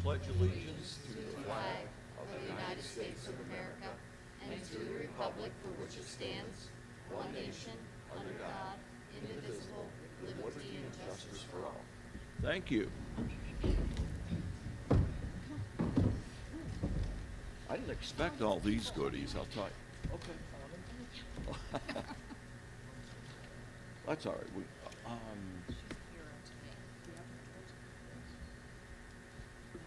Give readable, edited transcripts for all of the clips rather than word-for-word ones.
pledge allegiance to the flag flag of the United States of America and to the republic for which it stands, one nation, under God, indivisible, with liberty and justice for all. Thank you. I didn't expect all these goodies, I'll tell you. Okay. That's all right.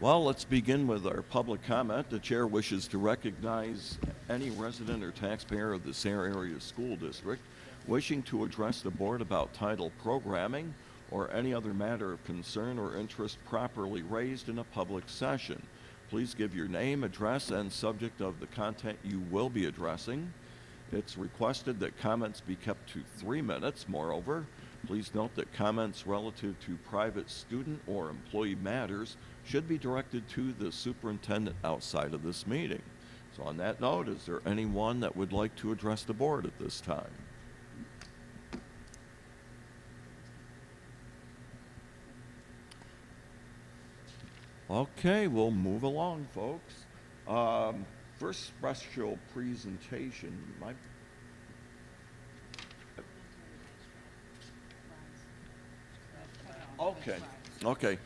Well, let's begin with our public comment. The chair wishes to recognize any resident or taxpayer of the Sayre Area School District wishing to address the board about title programming or any other matter of concern or interest properly raised in a public session. Please give your name, address, and subject of the content you will be addressing. It's requested that comments be kept to 3 minutes. Moreover, please note that comments relative to private student or employee matters should be directed to the superintendent outside of this meeting. So on that note, is there anyone that would like to address the board at this time? Okay, we'll move along, folks. First special presentation. Okay.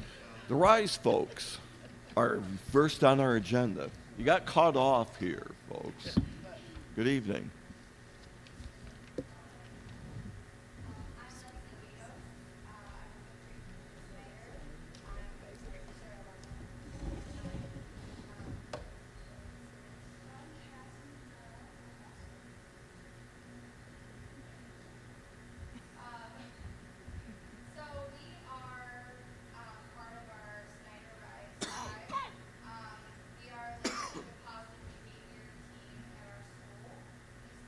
The RISE folks are first on our agenda. You got caught off here, folks. Good evening. So we are part of our Snyder Rise Tribe. We are like the positive behavior team at our school. We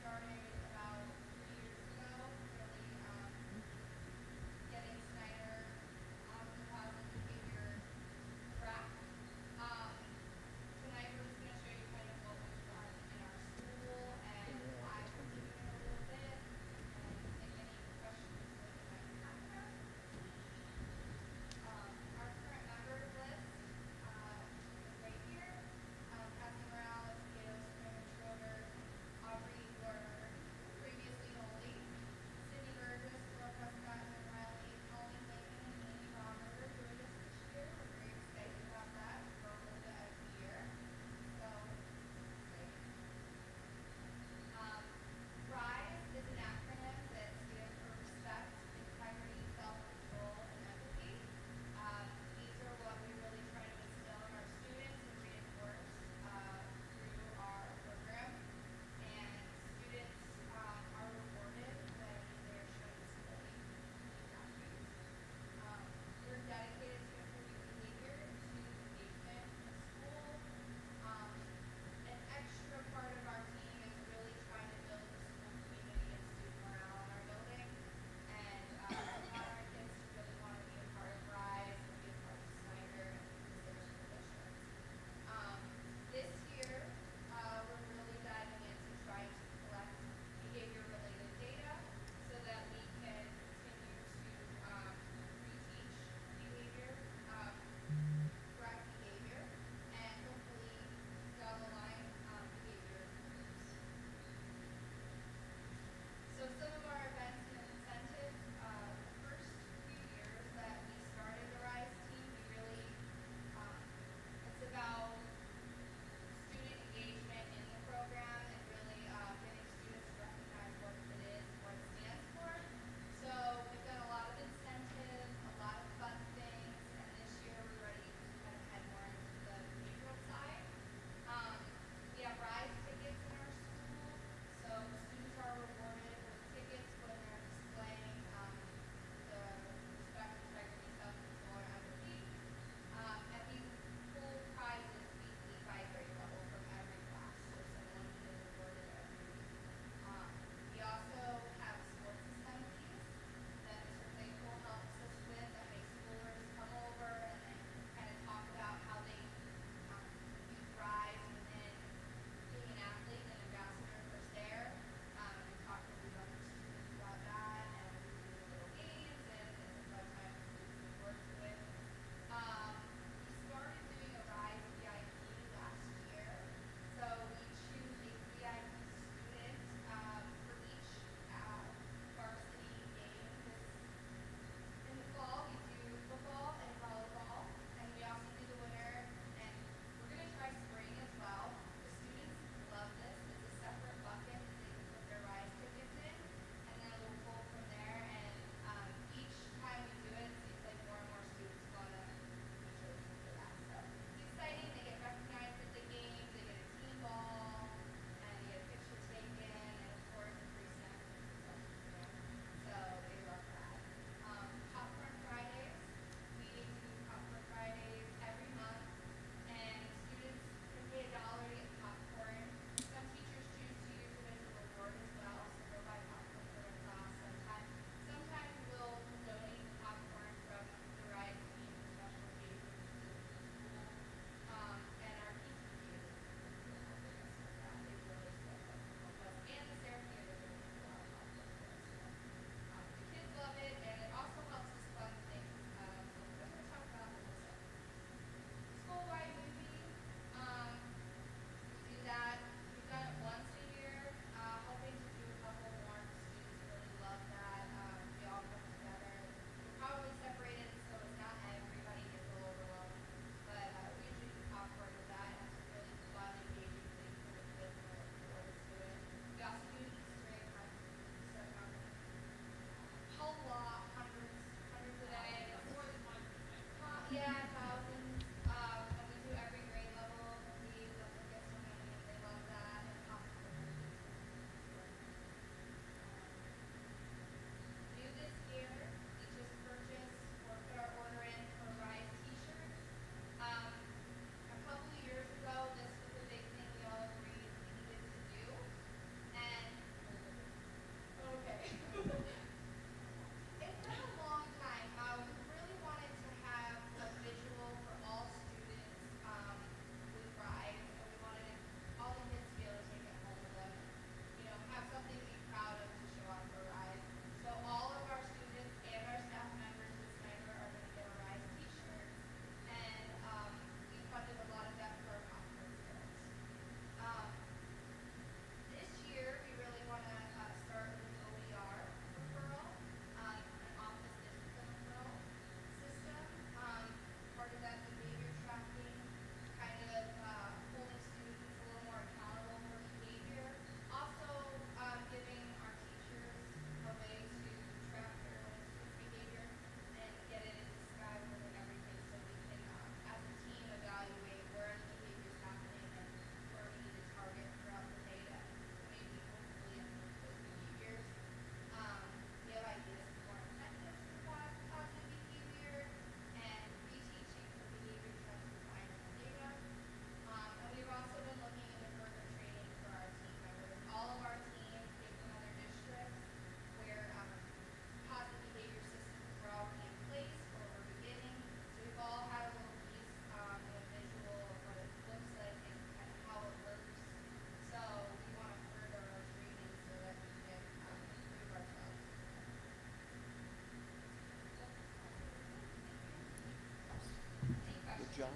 job.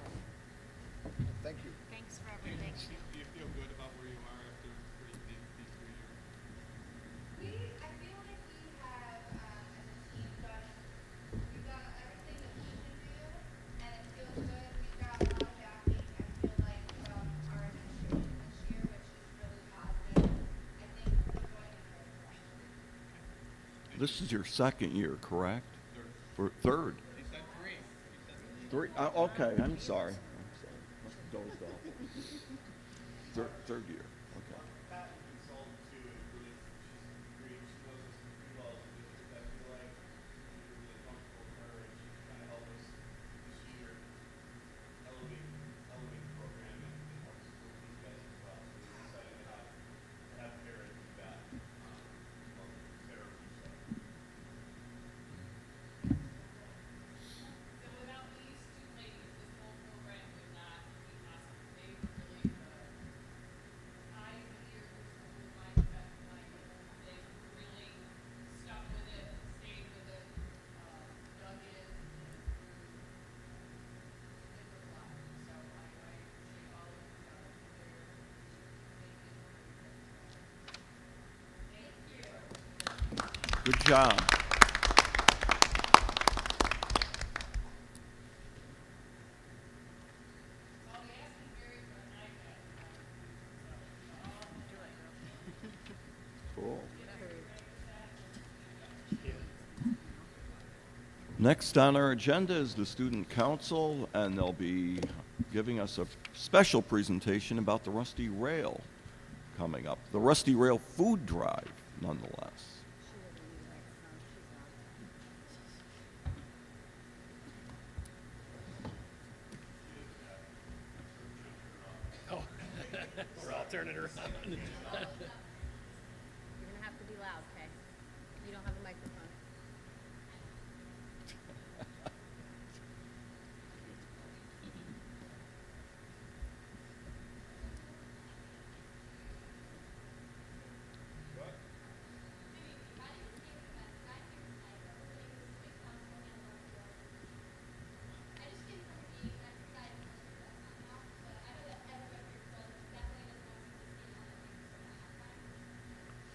Thank you. Thanks for everything. Do you feel good about where you are after these 3 years? I feel like we have, as a team, we've done everything that we can do, and it feels good. We've got a lot of backing, I feel like, from our administration this year, which is really positive. I think we're going in the right direction. This is your second year, correct? Third. For third? He said 3. He said 3. Three? Okay, I'm sorry. Must have dozed off. Third year, okay. Pat consultant too, and really, she's great. She knows us pretty well as a district. I feel like we're really comfortable with her, and she's kind of helped us this year elevate the program and help support these guys as well. So we're excited to have Kara do that. Well, Kara Russo. So without these two ladies, this whole program would not be possible. They were really the eyes and ears and the mindset behind it. They really stuck with it, stayed with it, dug in, and it was a lot. So I appreciate all of you guys for their thank you. Good job. I'll be asking Gary for an iPad. Cool. Next on our agenda is the Student Council, and they'll be giving us a special presentation about the Rusty Rail coming up. The Rusty Rail Food Drive, nonetheless. We're all turning around. You're gonna have to be loud, okay? You don't have a microphone. I just came from a meeting and I forgot to list your restaurant now, but I know that everybody here does definitely doesn't want to see this game on the news for that halftime.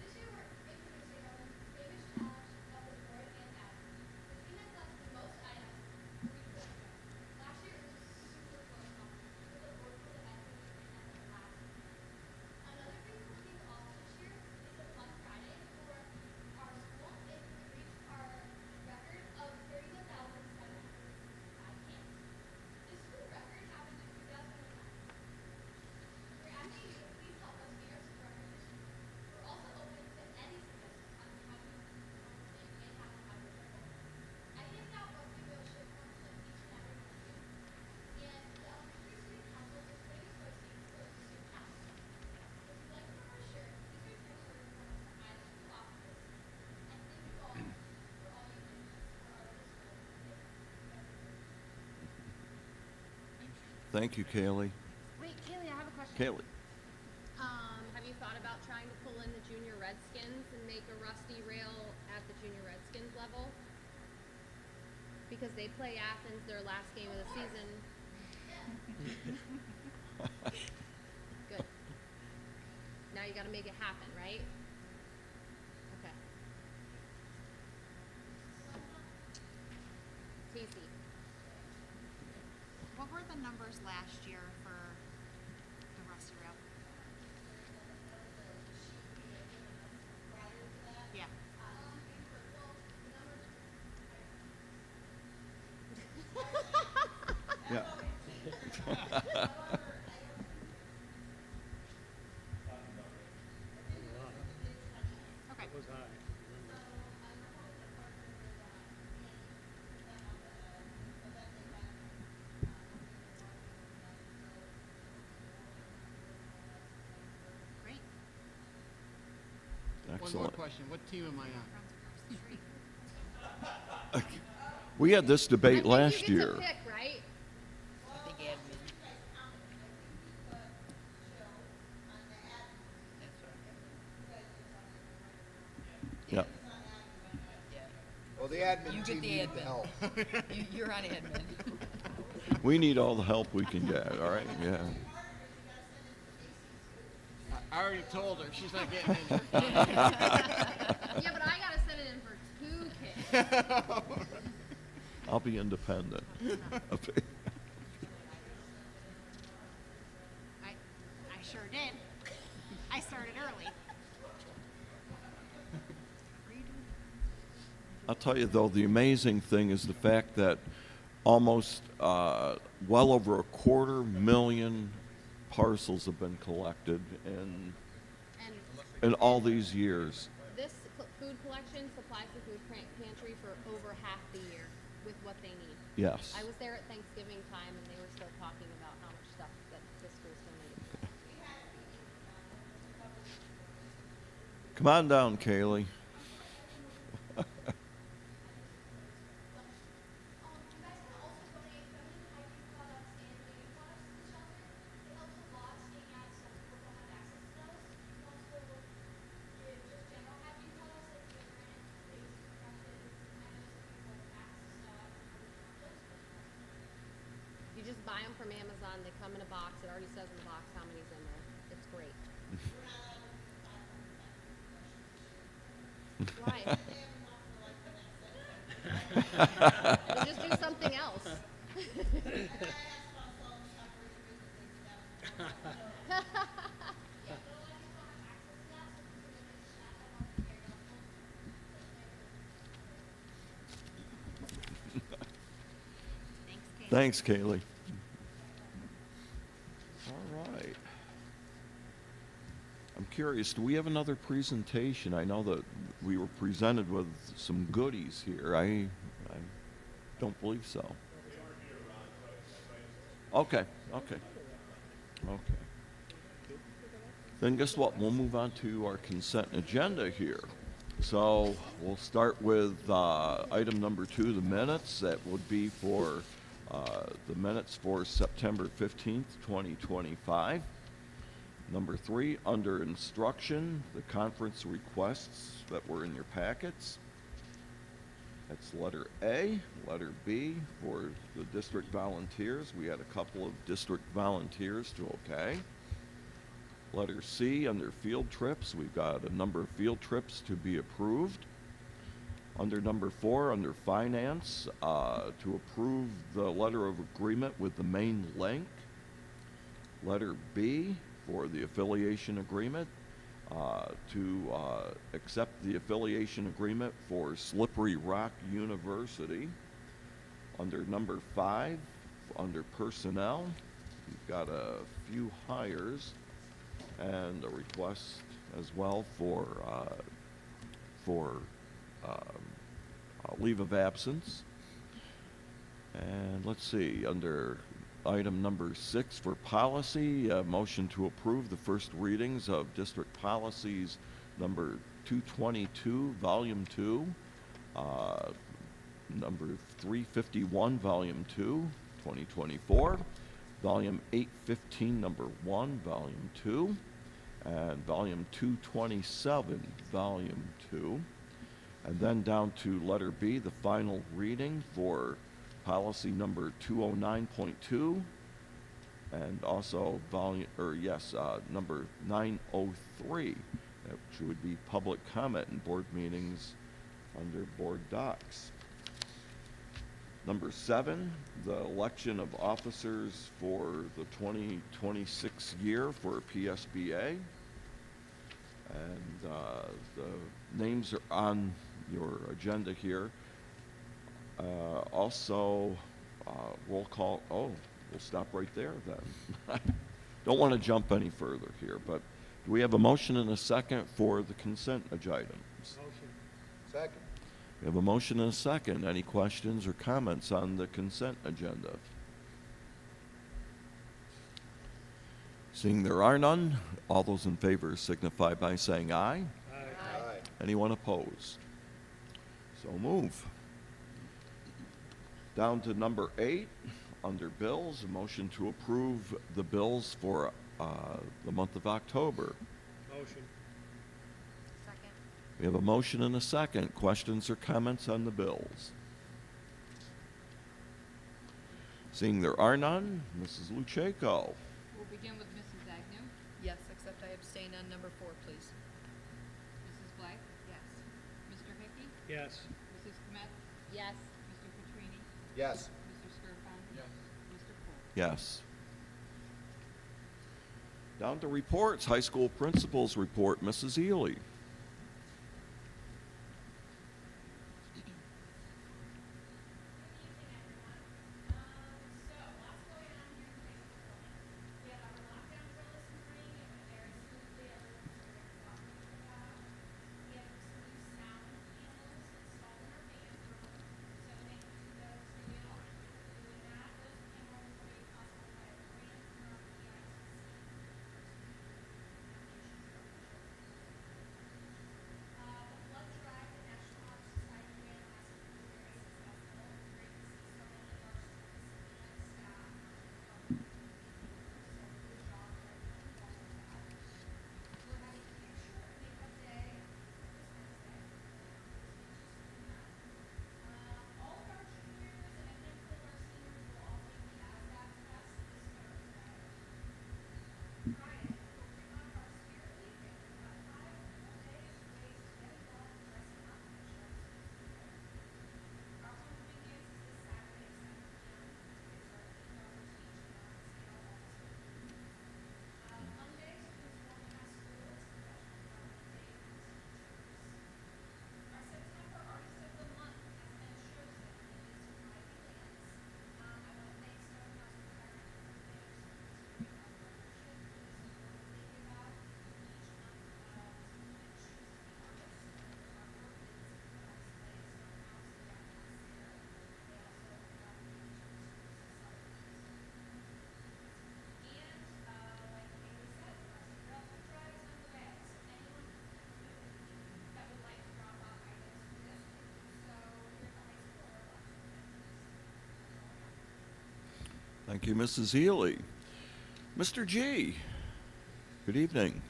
This year we're introducing our famous challenge of the board and admin. The team has left the most items for each board. Last year it was a super close competition, but the board pulled ahead with the win at the last minute. Another big cool thing also this year is the Fun Friday for our school. It reached our record of 31,765 cans. This school record happened in 2009. We're asking you to please help us meet our school record this year. We're also open to any suggestions on how you can and have a higher record. I handed out Rusty Rail ship forms to each and every one of you. And the elementary student council is putting its proceeds towards the student council. If you'd like one of our shirts, these are transferred from us to either school offices. And thank you all for all you do for our school. Thank you, Kaylee. Wait, Kaylee, I have a question. Kaylee. Have you thought about trying to pull in the Junior Redskins and make a Rusty Rail at the Junior Redskins level? Because they play Athens their last game of the season. Good. Now you gotta make it happen, right? Okay. Casey. What were the numbers last year for the Rusty Rail? Yeah. Yeah. Okay. Great. One more Excellent. question. What team am I on? Runs across the street. We had this I debate think last you get year. to pick, right? Yeah. Well, the admin You get team the needed the admin. help. You're on admin. We need all the help we can get, all right? Yeah. I already told her, she's not getting injured. Yeah, but I gotta send it in for 2 kids. I'll be independent. I sure did. I started early. I'll tell you, though, the amazing thing is the fact that almost well over 250,000 parcels have been collected And in all these years. this food collection supplies the food pantry for over half the year with what they need. Yes. I was there at Thanksgiving time and they were still talking about how much stuff that the school's donated. Come on down, Kaylee. You guys can also donate feminine hygiene products and baby products to the shelter. It helps a lot staying out so people don't have access to those. You can also give just general hygiene products like deodorant, face brushes. I know some people like Max stuff and other shampoos. You just buy them from Amazon. They come in a box. It already says in the box how many's in there. It's great. Why? Then just do something else. Thanks, Kate. Thanks, Kaylee. All right. I'm curious, do we have another presentation? I know that we were presented with some goodies here. I don't believe so. Okay, okay. Okay. Then guess what? We'll move on to our consent agenda here. So we'll start with item number 2, the minutes. That would be for the minutes for September 15th, 2025. Number 3, under instruction, the conference requests that were in your packets. That's letter A. Letter B, for the district volunteers, we had a couple of district volunteers to okay. Letter C, under field trips, we've got a number of field trips to be approved. Under number 4, under finance, to approve the letter of agreement with the main link. Letter B, for the affiliation agreement, to accept the affiliation agreement for Slippery Rock University. Under number 5, under personnel, we've got a few hires and a request as well for leave of absence. And let's see, under item number 6 for policy, a motion to approve the first readings of district policies number 222, volume 2, number 351, volume 2, 2024, volume 815, number 1, volume 2, and volume 227, volume 2. And then down to letter B, the final reading for policy number 209.2, and also number 903, which would be public comment in board meetings under board docs. Number 7, the election of officers for the 2026 year for PSBA. And the names are on your agenda here. Also, roll call. Oh, we'll stop right there then. Don't want to jump any further here, but do we have a motion and a second for the consent items? Motion. Second. We have a motion and a second. Any questions or comments on the consent agenda? Seeing there are none, all those in favor signify by saying aye. Aye. Anyone opposed? So move. Down to number 8, under bills, a motion to approve the bills for the month of October. Motion. Second. We have a motion and a second. Questions or comments on the bills? Seeing there are none, Mrs. Lucheko. We'll begin with Mrs. Agnew. Yes, except I abstain on number 4, please. Mrs. Blake. Yes. Mr. Hickey. Yes. Mrs. Kmet. Yes. Mr. Petrini. Yes. Mr. Skirfon. Yes. Mr. Poole. Yes. Down to reports. High school principals report. Mrs. Ely. Thank you, Mrs. Ely. Mr. G. Good evening.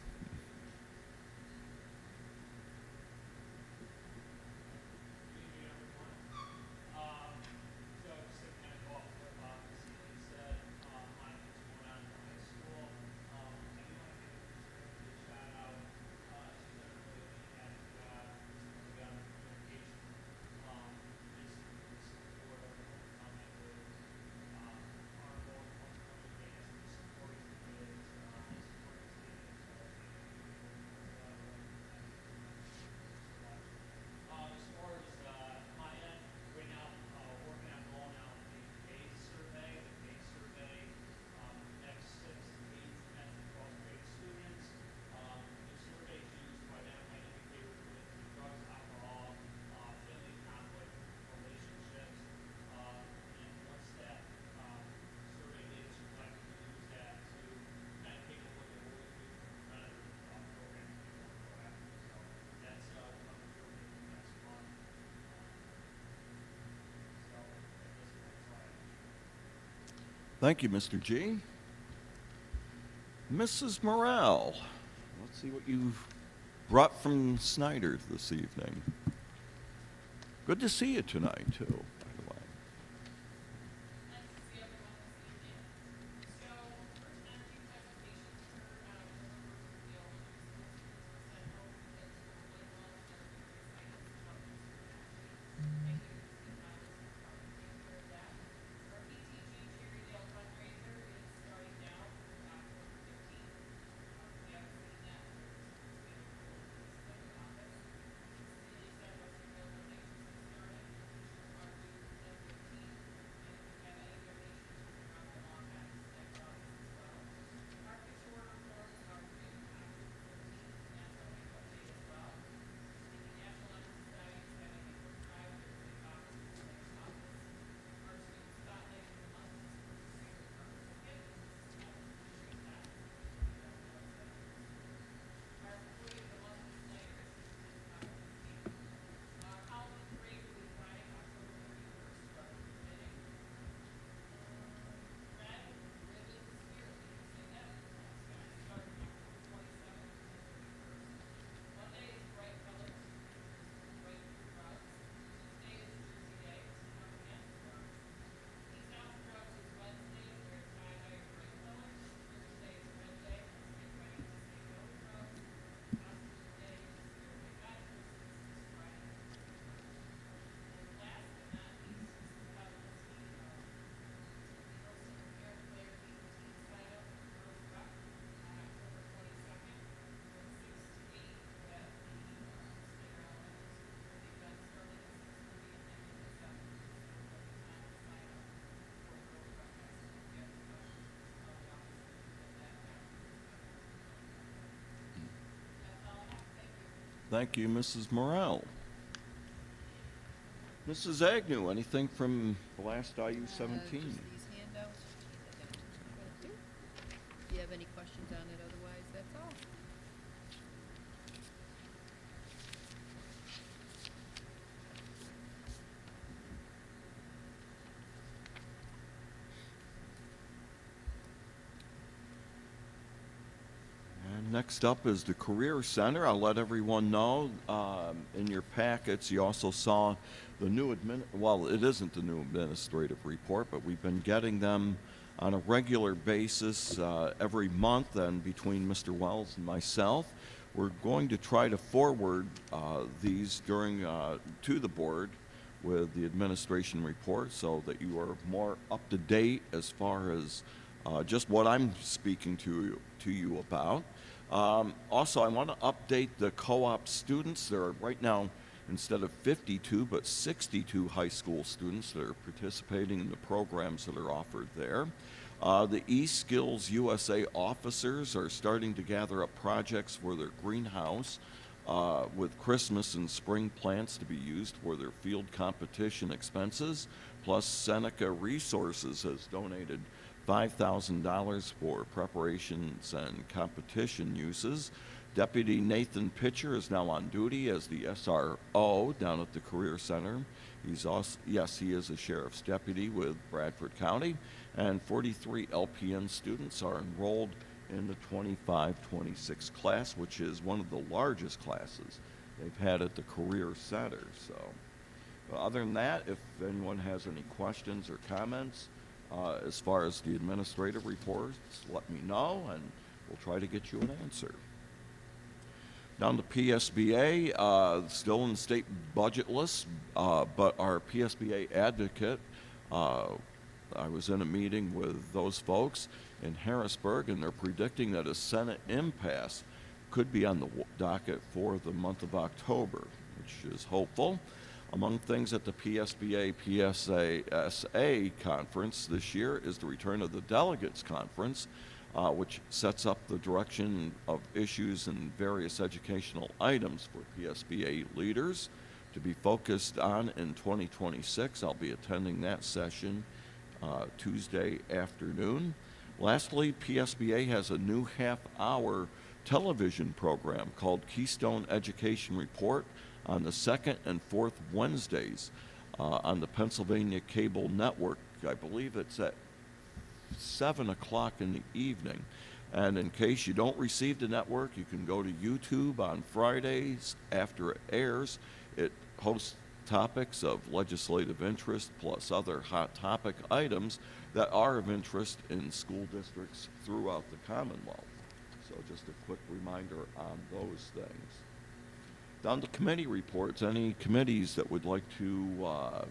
So just to kind of go off what Celine said, on what's going on in the high school, I do want to give a shout out. She's done a really fantastic job recently on the communication. Recently support of coming with Arnold, dance, supporting the kids, supporting as far as my end, right now, working on rolling out the PACE survey. The PACE survey, next 6th, 8th, 10th, and 12th grade students. The survey is used to identify indicators related to drugs, alcohol, family conflict, relationships. And once that survey data is collected, we use that to kind of take a look at what we can do from a preventative program to be more proactive. So that's what I'm doing next month. So at this point, that's all I have. Thank you, Mr. G. Mrs. Morrell, let's see what you've brought from Snyder this evening. Good to see you tonight, too, by the way. Nice to see everyone this evening. So, first energy presentation occurred on October 1st with the Elementary School students who said, "Oh, it's going well, and they're very excited to jump into student action." Thank you to Steve Myers for taking care of that. Our PTG Cherrydale fundraiser is starting now through October 15th. We haven't seen that for since we have a full office. City Center Western Mail donations have started. Our Thank you, Mrs. Morel. Mrs. Agnew, anything from the last IU 17? Just these handouts. If you have any questions on it, otherwise, that's all. And next up is the Career Center. I'll let everyone know, in your packets, you also saw the new well, it isn't the new administrative report, but we've been getting them on a regular basis every month, and between Mr. Wells and myself, we're going to try to forward these during to the board with the administration report so that you are more up to date as far as just what I'm speaking to you about. Also, I want to update the co-op students. There are right now, instead of 52, but 62 high school students that are participating in the programs that are offered there. The eSkills USA officers are starting to gather up projects for their greenhouse with Christmas and spring plants to be used for their field competition expenses. Plus, Seneca Resources has donated $5,000 for preparations and competition uses. Deputy Nathan Pitcher is now on duty as the SRO down at the Career Center. He's also, yes, he is a sheriff's deputy with Bradford County, and 43 LPN students are enrolled in the 25-26 class, which is one of the largest classes they've had at the Career Center. So, other than that, if anyone has any questions or comments, as far as the administrative reports, let me know, and we'll try to get you an answer. Down to PSBA, still in the state budget list, but our PSBA advocate, I was in a meeting with those folks in Harrisburg, and they're predicting that a Senate impasse could be on the docket for the month of October, which is hopeful. Among things at the PSBA PSASA conference this year is the return of the Delegates Conference, which sets up the direction of issues and various educational items for PSBA leaders to be focused on in 2026. I'll be attending that session Tuesday afternoon. Lastly, PSBA has a new half-hour television program called Keystone Education Report on the second and fourth Wednesdays on the Pennsylvania Cable Network. I believe it's at 7 o'clock in the evening. And in case you don't receive the network, you can go to YouTube on Fridays after it airs. It hosts topics of legislative interest plus other hot topic items that are of interest in school districts throughout the Commonwealth. So just a quick reminder on those things. Down to committee reports. Any committees that would like to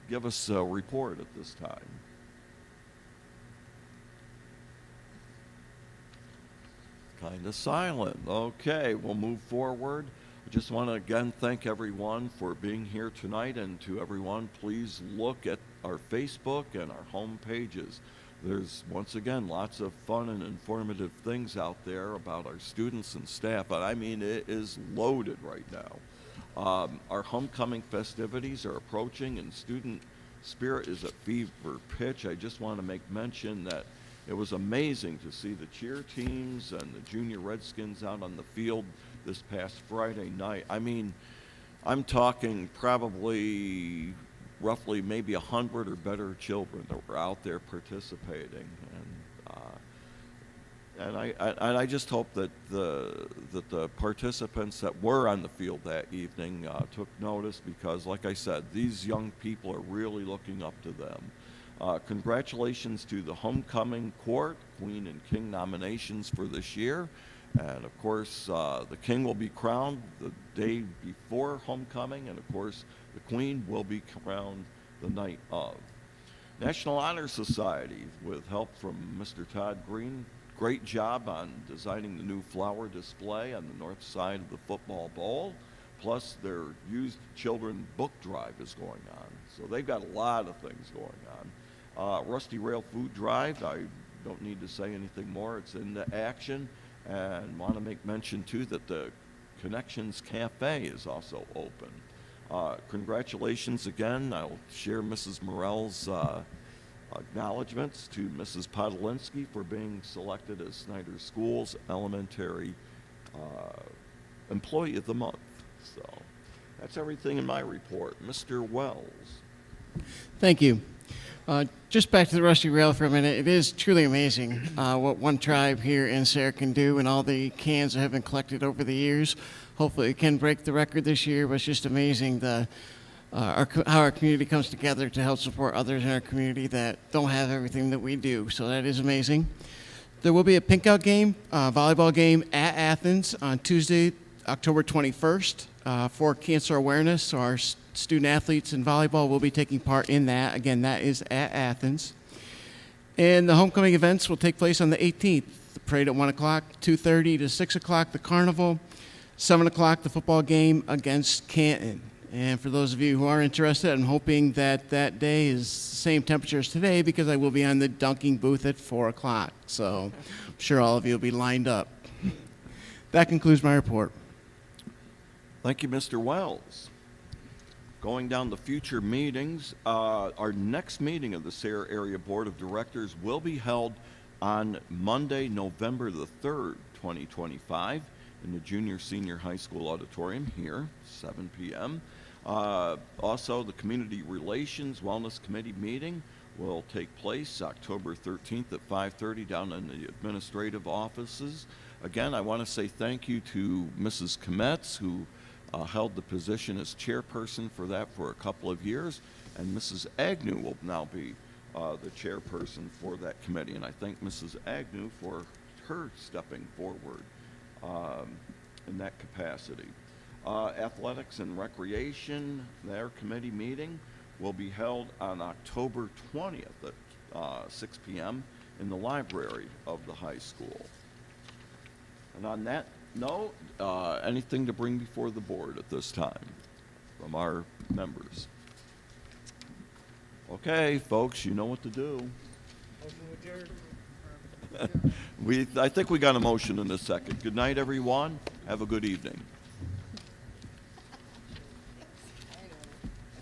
give us a report at this time? Kind of silent. Okay, we'll move forward. I just want to again thank everyone for being here tonight, and to everyone, please look at our Facebook and our home pages. There's, once again, lots of fun and informative things out there about our students and staff, but I mean, it is loaded right now. Our homecoming festivities are approaching, and student spirit is at fever pitch. I just want to make mention that it was amazing to see the cheer teams and the Junior Redskins out on the field this past Friday night. I mean, I'm talking probably roughly maybe 100 or better children that were out there participating, and I just hope that the participants that were on the field that evening took notice, because, like I said, these young people are really looking up to them. Congratulations to the homecoming court, Queen and King nominations for this year. And of course, the King will be crowned the day before homecoming, and of course, the Queen will be crowned the night of. National Honor Society, with help from Mr. Todd Green, great job on designing the new flower display on the north side of the football bowl. Plus, their used children book drive is going on. So they've got a lot of things going on. Rusty Rail Food Drive, I don't need to say anything more. It's into action. And want to make mention, too, that the Connections Cafe is also open. Congratulations again. I'll share Mrs. Morell's acknowledgments to Mrs. Podolinsky for being selected as Snyder Schools Elementary Employee of the Month. So that's everything in my report. Mr. Wells. Thank you. Just back to the Rusty Rail for a minute. It is truly amazing what one tribe here in Sarah can do, and all the cans that have been collected over the years. Hopefully it can break the record this year, but it's just amazing how our community comes together to help support others in our community that don't have everything that we do. So that is amazing. There will be a pink out game, volleyball game at Athens on Tuesday, October 21st for cancer awareness. So our student athletes in volleyball will be taking part in that. Again, that is at Athens. And the homecoming events will take place on the 18th. The parade at 1 o'clock, 2:30 to 6 o'clock, the carnival, 7 o'clock, the football game against Canton. And for those of you who are interested, I'm hoping that that day is the same temperature as today because I will be on the dunking booth at 4 o'clock. So I'm sure all of you will be lined up. That concludes my report. Thank you, Mr. Wells. Going down to future meetings, our next meeting of the Sarah Area Board of Directors will be held on Monday, November the 3rd, 2025, in the Junior Senior High School Auditorium here, 7 p.m. Also, the Community Relations Wellness Committee meeting will take place October 13th at 5:30 down in the administrative offices. Again, I want to say thank you to Mrs. Kometz, who held the position as chairperson for that for a couple of years, and Mrs. Agnew will now be the chairperson for that committee. And I thank Mrs. Agnew for her stepping forward in that capacity. Athletics and Recreation, their committee meeting will be held on October 20th at 6 p.m. in the library of the high school. And on that note, anything to bring before the board at this time from our members? Okay, folks, you know what to do. I think we got a motion in a second. Good night, everyone. Have a good evening.